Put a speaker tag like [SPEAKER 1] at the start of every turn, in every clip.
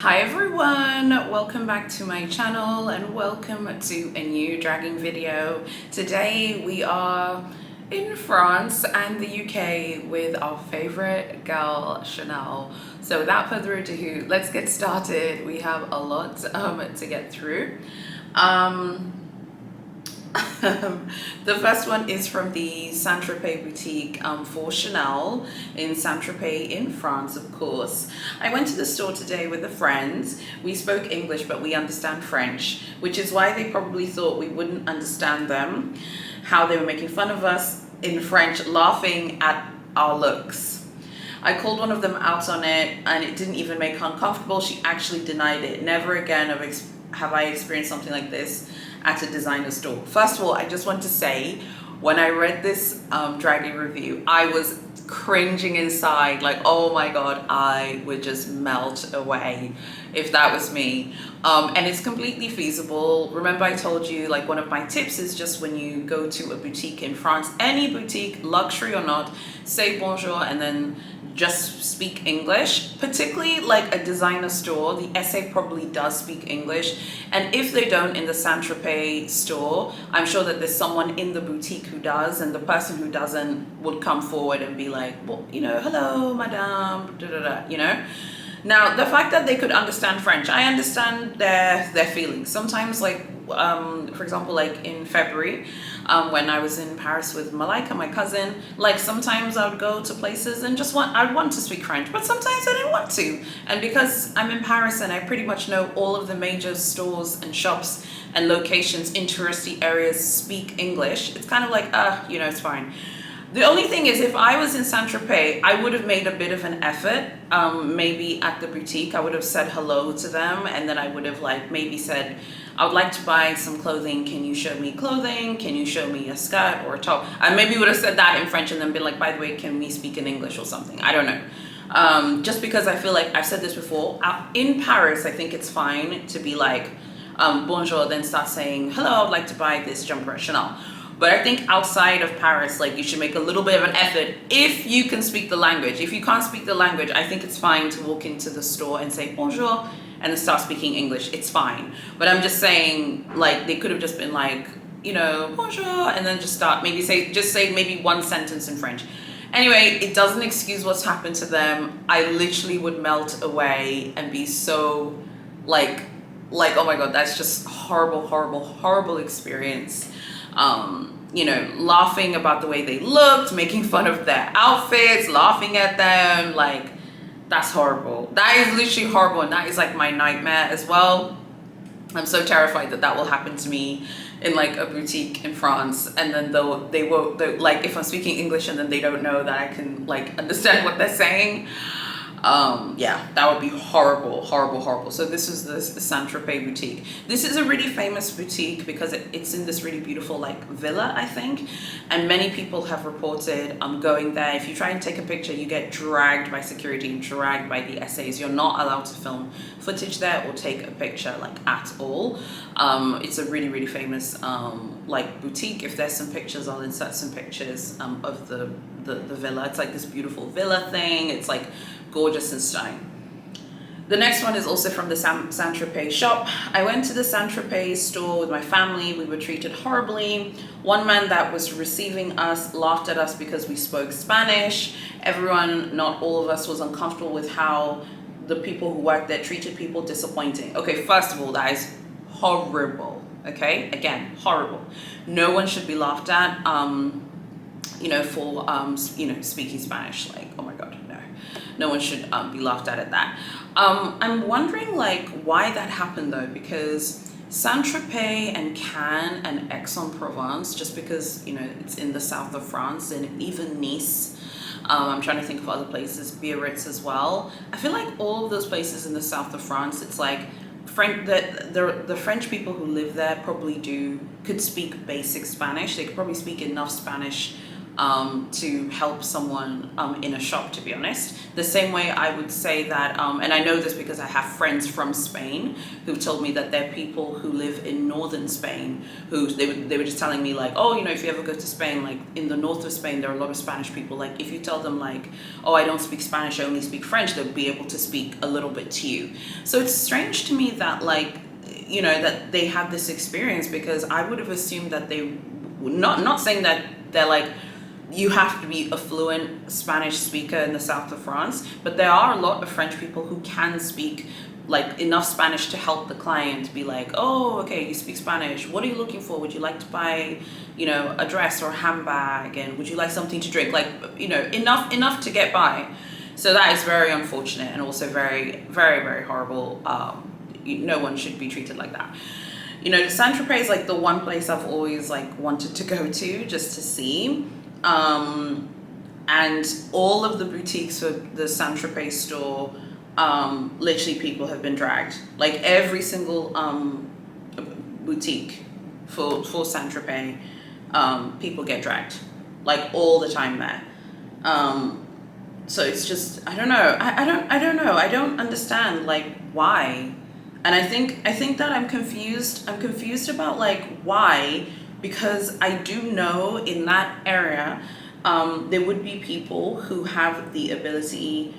[SPEAKER 1] Hi everyone, welcome back to my channel and welcome to a new dragging video. Today we are in France and the UK with our favorite girl Chanel. So without further ado, let's get started. We have a lot to get through. The first one is from the Saint-Tropez boutique for Chanel in Saint-Tropez in France, of course. I went to the store today with a friend. We spoke English, but we understand French, which is why they probably thought we wouldn't understand them, how they were making fun of us in French, laughing at our looks. I called one of them out on it and it didn't even make her uncomfortable. She actually denied it. Never again have I experienced something like this at a designer store. First of all, I just want to say, when I read this dragging review, I was cringing inside, like, oh my god, I would just melt away if that was me. And it's completely feasible. Remember I told you, like, one of my tips is just when you go to a boutique in France, any boutique, luxury or not, say bonjour and then just speak English. Particularly like a designer store, the SA probably does speak English, and if they don't in the Saint-Tropez store, I'm sure that there's someone in the boutique who does, and the person who doesn't would come forward and be like, well, you know, hello madame, da, da, da, you know. Now the fact that they could understand French, I understand their feelings. Sometimes, like for example, like in February, when I was in Paris with Malika, my cousin, like sometimes I would go to places and I'd want to speak French, but sometimes I didn't want to. And because I'm in Paris and I pretty much know all of the major stores and shops and locations in touristy areas speak English, it's kind of like, you know, it's fine. The only thing is, if I was in Saint-Tropez, I would have made a bit of an effort. Maybe at the boutique, I would have said hello to them, and then I would have like maybe said, I would like to buy some clothing. Can you show me clothing? Can you show me a skirt or a top? I maybe would have said that in French and then been like, by the way, can we speak in English or something? I don't know. Just because I feel like I've said this before. In Paris, I think it's fine to be like, bonjour, then start saying, hello, I would like to buy this jumper at Chanel. But I think outside of Paris, like, you should make a little bit of an effort if you can speak the language. If you can't speak the language, I think it's fine to walk into the store and say bonjour and then start speaking English. It's fine. But I'm just saying, like, they could have just been like, you know, bonjour, and then just start, maybe say maybe one sentence in French. Anyway, it doesn't excuse what's happened to them. I literally would melt away and be so like, oh my god, that's just horrible, horrible, horrible experience. You know, laughing about the way they looked, making fun of their outfits, laughing at them, like, that's horrible. That is literally horrible, and that is like my nightmare as well. I'm so terrified that will happen to me in like a boutique in France, and then they will like, if I'm speaking English and then they don't know that I can like understand what they're saying. Yeah, that would be horrible, horrible, horrible. So this is the Saint-Tropez boutique. This is a really famous boutique because it's in this really beautiful like villa, I think, and many people have reported going there. If you try and take a picture, you get dragged by security and dragged by the SAs. You're not allowed to film footage there or take a picture like at all. It's a really, really famous like boutique. If there's some pictures, I'll insert some pictures of the villa. It's like this beautiful villa thing. It's like gorgeous and stunning. The next one is also from the Saint-Tropez shop. I went to the Saint-Tropez store with my family. We were treated horribly. One man that was receiving us laughed at us because we spoke Spanish. Everyone, not all of us, was uncomfortable with how the people who worked there treated people. Disappointing. Okay, first of all, that is horrible. Okay, again, horrible. No one should be laughed at, you know, for you know, speaking Spanish. Like, oh my god, no one should be laughed at that. I'm wondering like why that happened though, because Saint-Tropez and Cannes and Aix-en-Provence, just because, you know, it's in the south of France, and even Nice, I'm trying to think of other places, Biarritz as well. I feel like all of those places in the south of France, it's like the French people who live there probably could speak basic Spanish. They could probably speak enough Spanish to help someone in a shop, to be honest. The same way I would say that, and I know this because I have friends from Spain who told me that there are people who live in northern Spain who they were just telling me like, oh, you know, if you ever go to Spain, like in the north of Spain, there are a lot of Spanish people. Like if you tell them like, oh, I don't speak Spanish, I only speak French, they'll be able to speak a little bit to you. So it's strange to me that like, you know, that they had this experience, because I would have assumed that they, not saying that they're like, you have to be a fluent Spanish speaker in the south of France, but there are a lot of French people who can speak like enough Spanish to help the client be like, oh, okay, you speak Spanish. What are you looking for? Would you like to buy, you know, a dress or a handbag? And would you like something to drink? Like, you know, enough to get by. So that is very unfortunate and also very, very, very horrible. No one should be treated like that. You know, Saint-Tropez is like the one place I've always like wanted to go to just to see. And all of the boutiques for the Saint-Tropez store, literally people have been dragged. Like every single boutique for Saint-Tropez, people get dragged, like all the time there. So it's just, I don't know. I don't know. I don't understand like why. And I think that I'm confused. I'm confused about like why, because I do know in that area, there would be people who have the ability,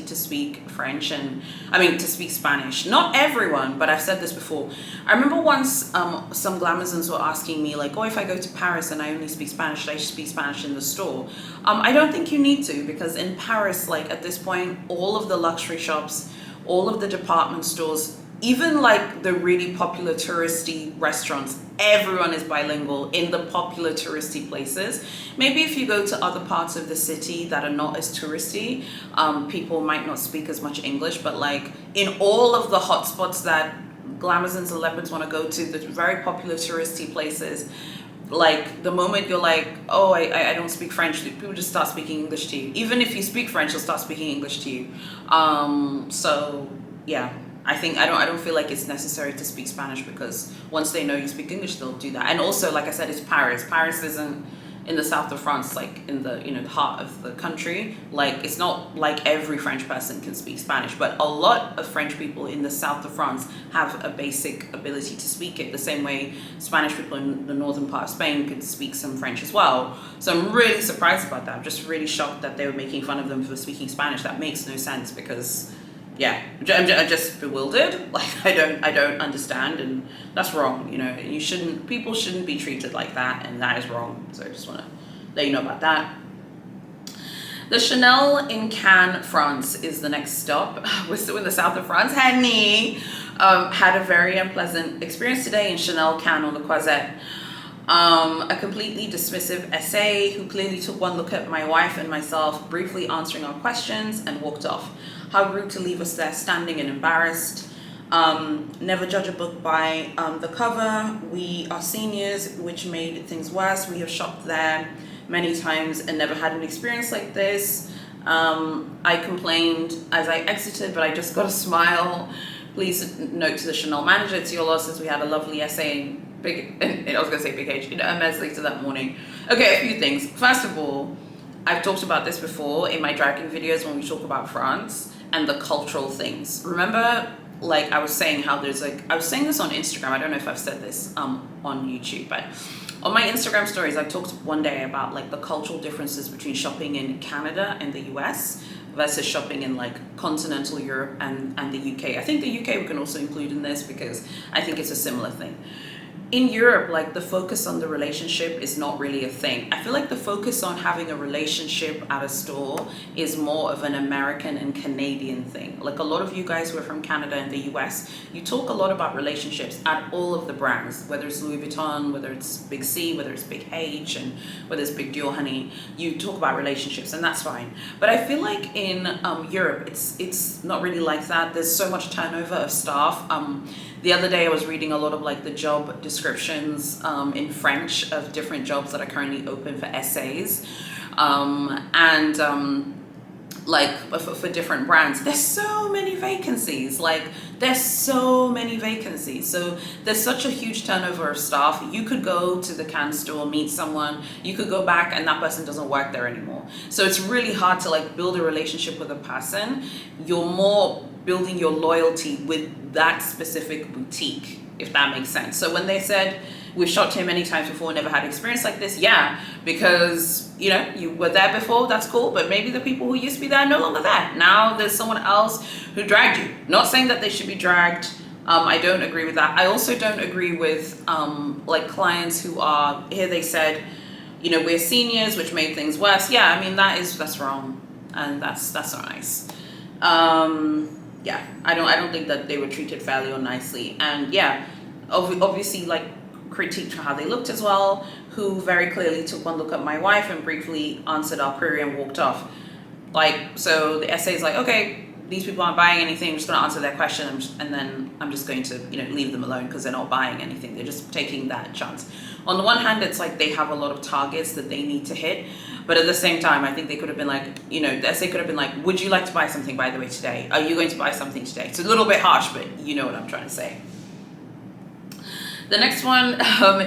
[SPEAKER 1] to speak French and, to speak Spanish. Not everyone, but I've said this before. I remember once some glamazons were asking me like, oh, if I go to Paris and I only speak Spanish, should I speak Spanish in the store? I don't think you need to, because in Paris, like at this point, all of the luxury shops, all of the department stores, even like the really popular touristy restaurants, everyone is bilingual in the popular touristy places. Maybe if you go to other parts of the city that are not as touristy, people might not speak as much English, but like in all of the hotspots that glamazons and leopards want to go to, the very popular touristy places, like the moment you're like, oh, I don't speak French, people just start speaking English to you. Even if you speak French, they'll start speaking English to you. So yeah. I don't feel like it's necessary to speak Spanish, because once they know you speak English, they'll do that. And also, like I said, it's Paris. Paris isn't in the south of France, like in the, you know, the heart of the country. Like it's not like every French person can speak Spanish, but a lot of French people in the south of France have a basic ability to speak it, the same way Spanish people in the northern part of Spain could speak some French as well. So I'm really surprised about that. I'm just really shocked that they were making fun of them for speaking Spanish. That makes no sense, because yeah, I'm just bewildered. Like I don't understand, and that's wrong. You know, people shouldn't be treated like that, and that is wrong. So I just want to let you know about that. The Chanel in Cannes, France is the next stop. We're still in the south of France. Henny had a very unpleasant experience today in Chanel Cannes on the Croisette. A completely dismissive essay who clearly took one look at my wife and myself, briefly answering our questions, and walked off. How rude to leave us there standing and embarrassed. Never judge a book by the cover. We are seniors, which made things worse. We have shopped there many times and never had an experience like this. I complained as I exited, but I just got a smile. Please note to the Chanel manager, it's your loss, as we had a lovely essay I was gonna say big H, a mess later that morning. Okay, a few things. First of all, I've talked about this before in my dragging videos when we talk about France and the cultural things. Remember, like I was saying how there's like, I was saying this on Instagram, I don't know if I've said this on YouTube, but on my Instagram stories, I talked one day about like the cultural differences between shopping in Canada and the US versus shopping in like continental Europe and the UK. I think the UK we can also include in this, because I think it's a similar thing. In Europe, like the focus on the relationship is not really a thing. I feel like the focus on having a relationship at a store is more of an American and Canadian thing. Like a lot of you guys who are from Canada and the US, you talk a lot about relationships at all of the brands, whether it's Louis Vuitton, whether it's Big C, whether it's Big H, and whether it's Big Dior Honey, you talk about relationships, and that's fine. But I feel like in Europe, it's not really like that. There's so much turnover of staff. The other day I was reading a lot of like the job descriptions in French of different jobs that are currently open for essays. like for different brands, there's so many vacancies. Like there's so many vacancies. So there's such a huge turnover of staff. You could go to the can store, meet someone, you could go back and that person doesn't work there anymore. So it's really hard to like build a relationship with a person. You're more building your loyalty with that specific boutique, if that makes sense. So when they said, we've shopped here many times before, never had experience like this, yeah, because you know, you were there before, that's cool, but maybe the people who used to be there are no longer there. Now there's someone else who dragged you. Not saying that they should be dragged. I don't agree with that. I also don't agree with like clients who are here, they said, you know, we're seniors, which made things worse. Yeah, I mean, that's wrong, and that's not nice. Yeah, I don't think that they were treated fairly or nicely. And yeah, obviously like critiqued how they looked as well, who very clearly took one look at my wife and briefly answered our query and walked off. Like, so the essay is like, okay, these people aren't buying anything, I'm just going to answer their question, and then I'm just going to, you know, leave them alone because they're not buying anything. They're just taking that chance. On the one hand, it's like they have a lot of targets that they need to hit, but at the same time, I think they could have been like, you know, the essay could have been like, would you like to buy something, by the way, today? Are you going to buy something today? It's a little bit harsh, but you know what I'm trying to say. The next one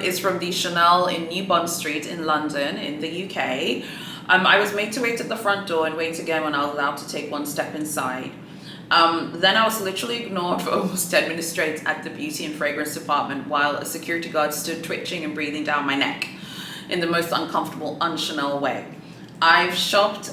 [SPEAKER 1] is from the Chanel in New Bond Street in London, in the UK. I was made to wait at the front door and wait again when I was allowed to take one step inside. Then I was literally ignored for almost 10 minutes straight at the beauty and fragrance department while a security guard stood twitching and breathing down my neck in the most uncomfortable, un-Chanel way. I've shopped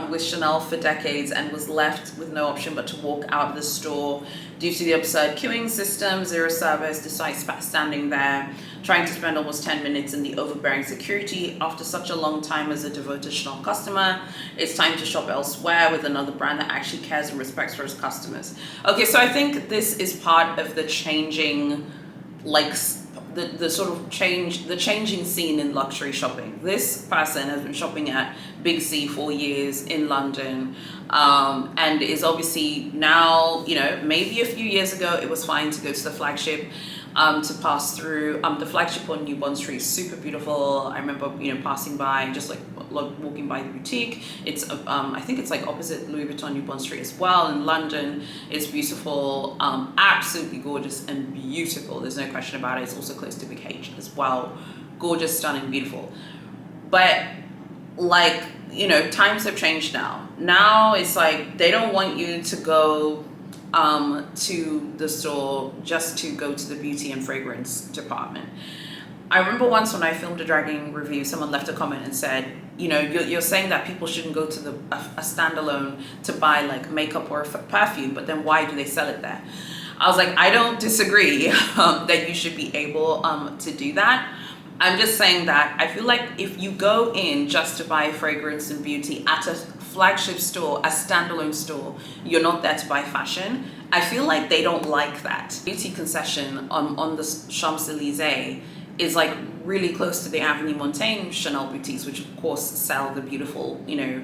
[SPEAKER 1] with Chanel for decades and was left with no option but to walk out of the store due to the absurd queuing system, zero service, despite standing there, trying to spend almost 10 minutes in the overbearing security. After such a long time as a devoted Chanel customer, it's time to shop elsewhere with another brand that actually cares and respects for its customers. Okay, so I think this is part of the changing, like, the sort of changing scene in luxury shopping. This person has been shopping at Big C for years in London, and is obviously now, you know, maybe a few years ago it was fine to go to the flagship, to pass through. The flagship on New Bond Street is super beautiful. I remember, you know, passing by and just like walking by the boutique. It's I think it's like opposite Louis Vuitton New Bond Street as well in London. It's beautiful, absolutely gorgeous and beautiful. There's no question about it. It's also close to Big H as well. Gorgeous, stunning, beautiful. But like, you know, times have changed now. Now it's like they don't want you to go to the store just to go to the beauty and fragrance department. I remember once when I filmed a dragging review, someone left a comment and said, you know, you're saying that people shouldn't go to a standalone to buy like makeup or a perfume, but then why do they sell it there? I was like, I don't disagree that you should be able to do that. I'm just saying that I feel like if you go in just to buy fragrance and beauty at a flagship store, a standalone store, you're not there to buy fashion. I feel like they don't like that. Beauty concession on the Champs-Elysees is like really close to the Avenue Montaigne Chanel boutiques, which of course sell the beautiful, you know,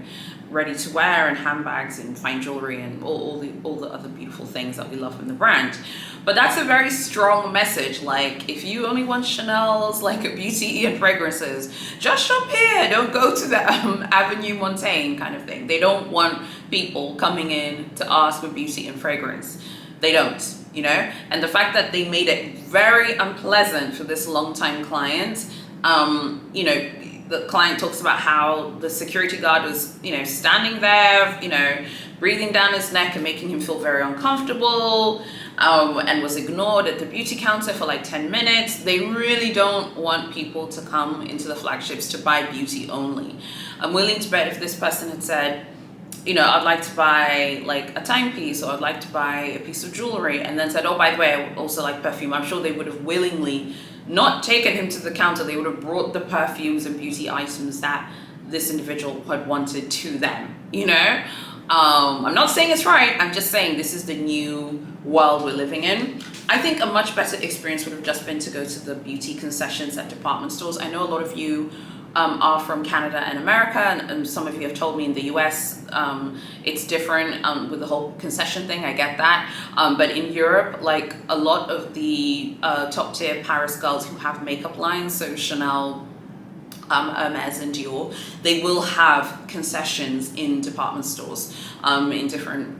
[SPEAKER 1] ready to wear and handbags and fine jewelry and all the other beautiful things that we love in the brand. But that's a very strong message. Like, if you only want Chanel's like beauty and fragrances, just shop here. Don't go to the Avenue Montaigne kind of thing. They don't want people coming in to ask for beauty and fragrance. They don't, you know? And the fact that they made it very unpleasant for this longtime client, you know, the client talks about how the security guard was, you know, standing there, you know, breathing down his neck and making him feel very uncomfortable, and was ignored at the beauty counter for like 10 minutes. They really don't want people to come into the flagships to buy beauty only. I'm willing to bet if this person had said, you know, I'd like to buy like a timepiece, or I'd like to buy a piece of jewelry, and then said, oh, by the way, I also like perfume, I'm sure they would have willingly not taken him to the counter. They would have brought the perfumes and beauty items that this individual had wanted to them, you know? I'm not saying it's right, I'm just saying this is the new world we're living in. I think a much better experience would have just been to go to the beauty concessions at department stores. I know a lot of you are from Canada and America, and some of you have told me in the US it's different with the whole concession thing. I get that, but in Europe, like a lot of the top tier Paris girls who have makeup lines, so Chanel, Hermes and Dior, they will have concessions in department stores in different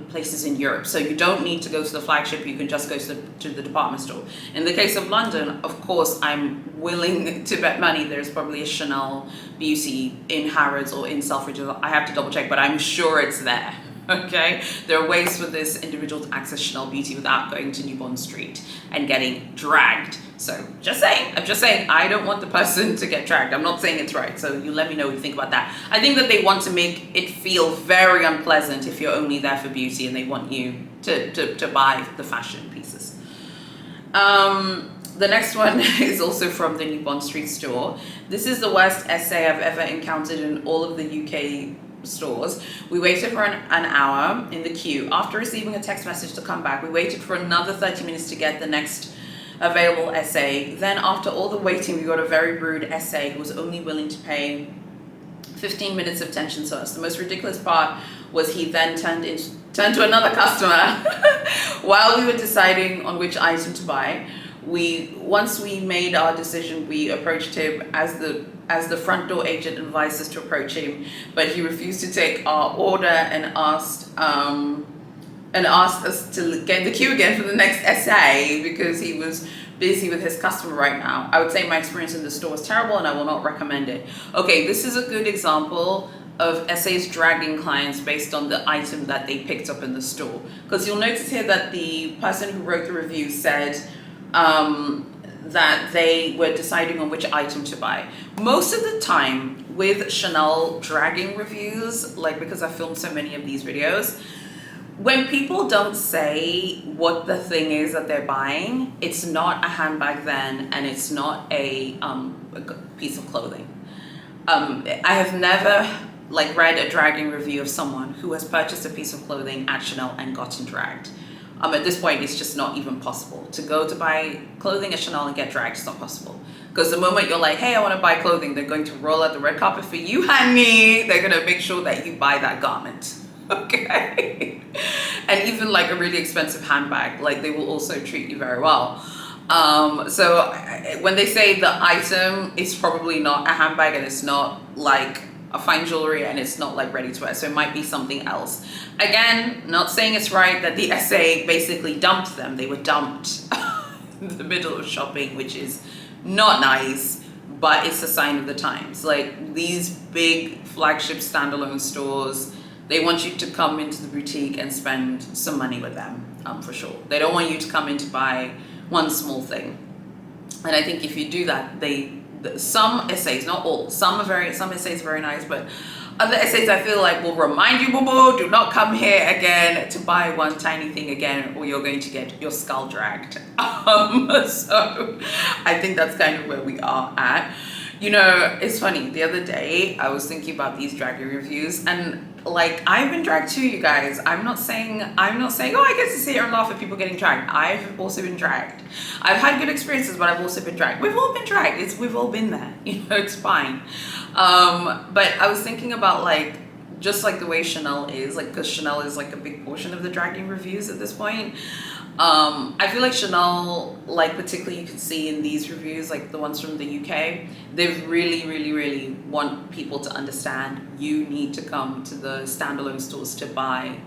[SPEAKER 1] places in Europe. So you don't need to go to the flagship, you can just go to the department store. In the case of London, of course, I'm willing to bet money there's probably a Chanel Beauty in Harrods or in Selfridges. I have to double check, but I'm sure it's there. Okay, there are ways for this individual to access Chanel Beauty without going to New Bond Street and getting dragged. So I'm just saying, I don't want the person to get dragged. I'm not saying it's right. So you let me know what you think about that. I think that they want to make it feel very unpleasant if you're only there for beauty and they want you to buy the fashion pieces. The next one is also from the New Bond Street store. This is the worst essay I've ever encountered in all of the UK stores. We waited for an hour in the queue. After receiving a text message to come back, we waited for another 30 minutes to get the next available essay. Then after all the waiting, we got a very rude essay who was only willing to pay 15 minutes of attention to us. The most ridiculous part was he then turned to another customer while we were deciding on which item to buy. Once we made our decision, we approached him as the front door agent advised us to approach him, but he refused to take our order and asked us to get in the queue again for the next essay because he was busy with his customer right now. I would say my experience in the store was terrible and I will not recommend it. Okay, this is a good example of essays dragging clients based on the item that they picked up in the store. Because you'll notice here that the person who wrote the review said that they were deciding on which item to buy. Most of the time with Chanel dragging reviews, like because I filmed so many of these videos, when people don't say what the thing is that they're buying, it's not a handbag then, and it's not a piece of clothing. I have never read a dragging review of someone who has purchased a piece of clothing at Chanel and gotten dragged. At this point, it's just not even possible to go to buy clothing at Chanel and get dragged. It's not possible. Because the moment you're like, hey, I want to buy clothing, they're going to roll out the red carpet for you, honey. They're going to make sure that you buy that garment. Okay. And even a really expensive handbag, they will also treat you very well. So when they say the item is probably not a handbag and it's not a fine jewelry and it's not ready to wear, so it might be something else. Again, not saying it's right that the essay basically dumped them. They were dumped in the middle of shopping, which is not nice, but it's a sign of the times. These big flagship standalone stores, they want you to come into the boutique and spend some money with them, for sure. They don't want you to come in to buy one small thing. And I think if you do that, some essays, not all, some essays are very nice, but other essays I feel will remind you, boo-boo, do not come here again to buy one tiny thing again, or you're going to get your skull dragged. So I think that's kind of where we are at. It's funny, the other day I was thinking about these dragging reviews, and I've been dragged too, you guys. I'm not saying, oh, I get to sit here and laugh at people getting dragged. I've also been dragged. I've had good experiences, but I've also been dragged. We've all been dragged. We've all been there. It's fine. But I was thinking about just the way Chanel is, because Chanel is a big portion of the dragging reviews at this point. I feel Chanel, particularly you can see in these reviews, the ones from the UK, they really, really, really want people to understand you need to come to the standalone stores to buy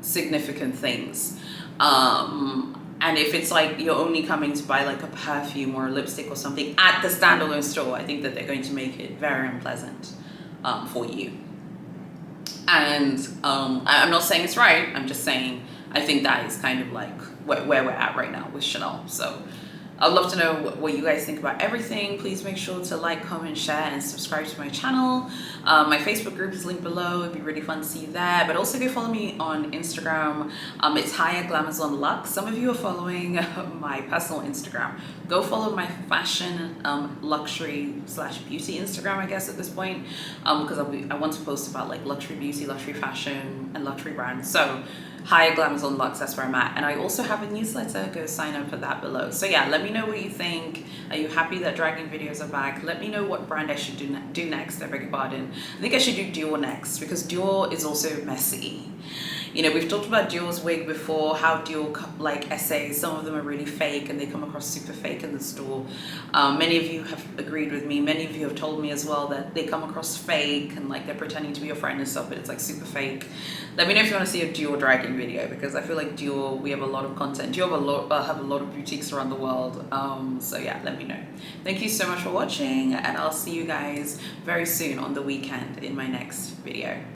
[SPEAKER 1] significant things. And if it's you're only coming to buy a perfume or a lipstick or something at the standalone store, I think that they're going to make it very unpleasant for you. And I'm not saying it's right, I'm just saying I think that is kind of where we're at right now with Chanel. So I'd love to know what you guys think about everything. Please make sure to comment, share, and subscribe to my channel. My Facebook group is linked below. It'd be really fun to see you there. But also go follow me on Instagram. It's Haya Glamazon Luxe. Some of you are following my personal Instagram. Go follow my fashion luxury / beauty Instagram, I guess, at this point, because I want to post about luxury beauty, luxury fashion, and luxury brands. So Haya Glamazon Lux, that's where I'm at. And I also have a newsletter, go sign up for that below. So yeah, let me know what you think. Are you happy that dragging videos are back? Let me know what brand I should do next, I beg your pardon. I think I should do Dior next because Dior is also messy. You know, we've talked about Dior's wig before, how Dior like essays, some of them are really fake and they come across super fake in the store. Many of you have agreed with me. Many of you have told me as well that they come across fake and like they're pretending to be your friend and stuff, but it's like super fake. Let me know if you want to see a Dior dragging video because I feel like Dior, we have a lot of content. Dior have a lot of boutiques around the world. So yeah, let me know. Thank you so much for watching and I'll see you guys very soon on the weekend in my next video.